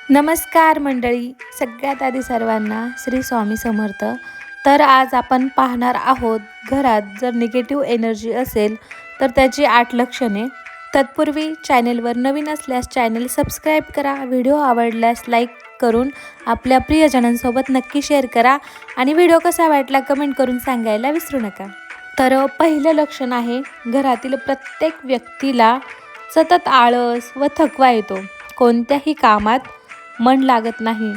नमस्कार मंडळी, सगळ्यात आधी सर्वांना श्री स्वामी समर्थ। तर आज आपण पाहणार आहोत, घरात जर निगेटिव्ह एनर्जी असेल तर त्याची 8 लक्षणे। तत्पूर्वी चॅनेलवर नवीन असल्यास चॅनेल सबस्क्राईब करा, व्हिडिओ आवडल्यास लाईक करून आपल्या प्रियजनांसोबत नक्की शेअर करा आणि व्हिडिओ कसा वाटला कमेंट करून सांगायला विसरू नका। तर पहिलं लक्षण आहे, घरातील प्रत्येक व्यक्तीला सतत आळस व थकवा येतो, कोणत्याही कामात मन लागत नाही,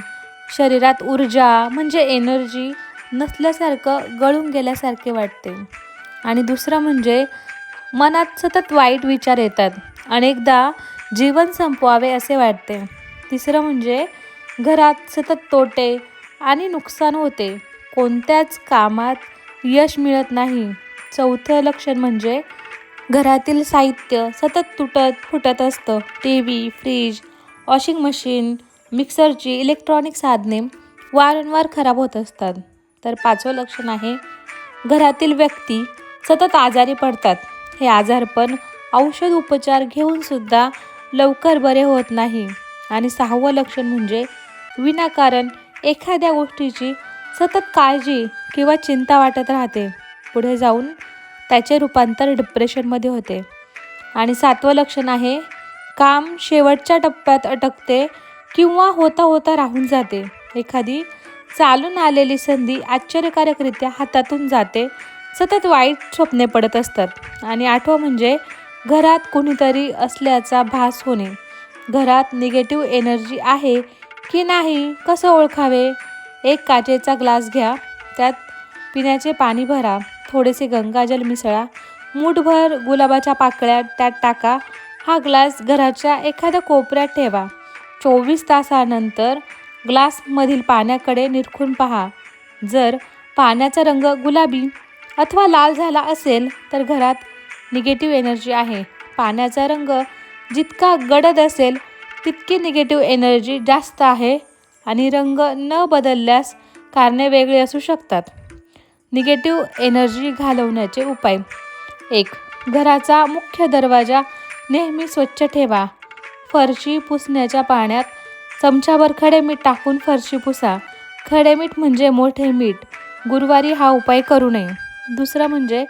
शरीरात ऊर्जा म्हणजे एनर्जी नसल्यासारखं गळून गेल्यासारखे वाटते। आणि दुसरं म्हणजे मनात सतत वाईट विचार येतात, अनेकदा जीवन संपवावे असे वाटते। तिसरं म्हणजे घरात सतत तोटे आणि नुकसान होते, कोणत्याच कामात यश मिळत नाही। चौथं लक्षण म्हणजे घरातील साहित्य सतत तुटत फुटत असतं, टीव्ही, फ्रीज, वॉशिंग मशीन, मिक्सरची इलेक्ट्रॉनिक साधने वारंवार खराब होत असतात। तर पाचवं लक्षण आहे, घरातील व्यक्ती सतत आजारी पडतात, हे आजारपण औषध उपचार घेऊन सुद्धा लवकर बरे होत नाही। आणि सहावं लक्षण म्हणजे विनाकारण एखाद्या गोष्टीची सतत काळजी किंवा चिंता वाटत राहते, पुढे जाऊन त्याचे रूपांतर डिप्रेशनमध्ये होते। आणि सातवं लक्षण आहे, काम शेवटच्या टप्प्यात अटकते किंवा होता होता राहून जाते, एखादी चालून आलेली संधी आश्चर्यकारकरित्या हातातून जाते, सतत वाईट स्वप्ने पडत असतात। आणि आठवं म्हणजे घरात कुणीतरी असल्याचा भास होणे, घरात निगेटिव्ह एनर्जी आहे की नाही कसं ओळखावे? एक काचेचा ग्लास घ्या, त्यात पिण्याचे पाणी भरा, थोडेसे गंगाजल मिसळा, मूठभर गुलाबाच्या पाकळ्या त्यात टाका, हा ग्लास घराच्या एखाद्या कोपऱ्यात ठेवा। 24 तासानंतर ग्लासमधील पाण्याकडे निरखून पहा, जर पाण्याचा रंग गुलाबी अथवा लाल झाला असेल तर घरात निगेटिव्ह एनर्जी आहे। पाण्याचा रंग जितका गडद असेल तितकी निगेटिव्ह एनर्जी जास्त आहे। आणि रंग न बदलल्यास कारणे वेगळी असू शकतात। निगेटिव्ह एनर्जी घालवण्याचे उपाय: 1. घराचा मुख्य दरवाजा नेहमी स्वच्छ ठेवा, फरशी पुसण्याच्या पाण्यात चमचाभर खडे मीठ टाकून फरशी पुसा, खडे मीठ म्हणजे मोठे मीठ, गुरुवारी हा उपाय करू नये। दुसरं म्हणजे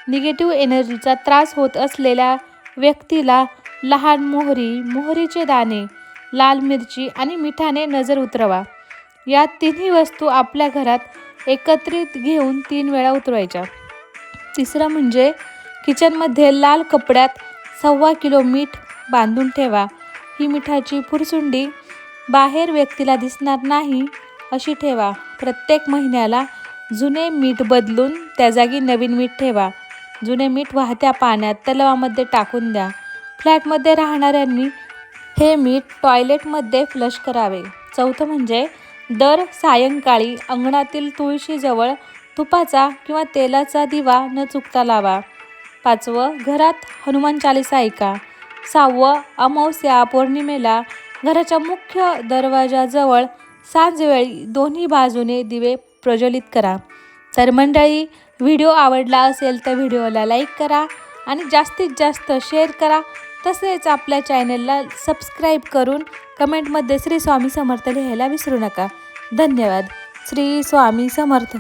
निगेटिव्ह एनर्जीचा त्रास होत असलेल्या व्यक्तीला लहान मोहरीचे दाणे, लाल मिरची आणि मिठाने नजर उतरवा, या तिन्ही वस्तू आपल्या घरात एकत्रित घेऊन 3 वेळा उतरवायच्या। तिसरं म्हणजे किचनमध्ये लाल कपड्यात 1.25 किलो मीठ बांधून ठेवा, ही मिठाची पुरसुंडी बाहेर व्यक्तीला दिसणार नाही अशी ठेवा। प्रत्येक महिन्याला जुने मीठ बदलून त्या जागी नवीन मीठ ठेवा, जुने मीठ वाहत्या पाण्यात तलावामध्ये टाकून द्या। फ्लॅटमध्ये राहणाऱ्यांनी हे मीठ टॉयलेटमध्ये फ्लश करावे। चौथं म्हणजे दर सायंकाळी अंगणातील तुळशीजवळ तुपाचा किंवा तेलाचा दिवा न चुकता लावा। 5वं, घरात हनुमान चालीसा ऐका। 6वं, अमावस्या पौर्णिमेला घराच्या मुख्य दरवाजाजवळ सांजवेळी दोन्ही बाजूने दिवे प्रज्वलित करा। तर मंडळी, व्हिडिओ आवडला असेल तर व्हिडिओला लाईक करा आणि जास्तीत जास्त शेअर करा, तसेच आपल्या चॅनेलला सबस्क्राईब करून कमेंटमध्ये श्री स्वामी समर्थ लिहायला विसरू नका। धन्यवाद। श्री स्वामी समर्थ।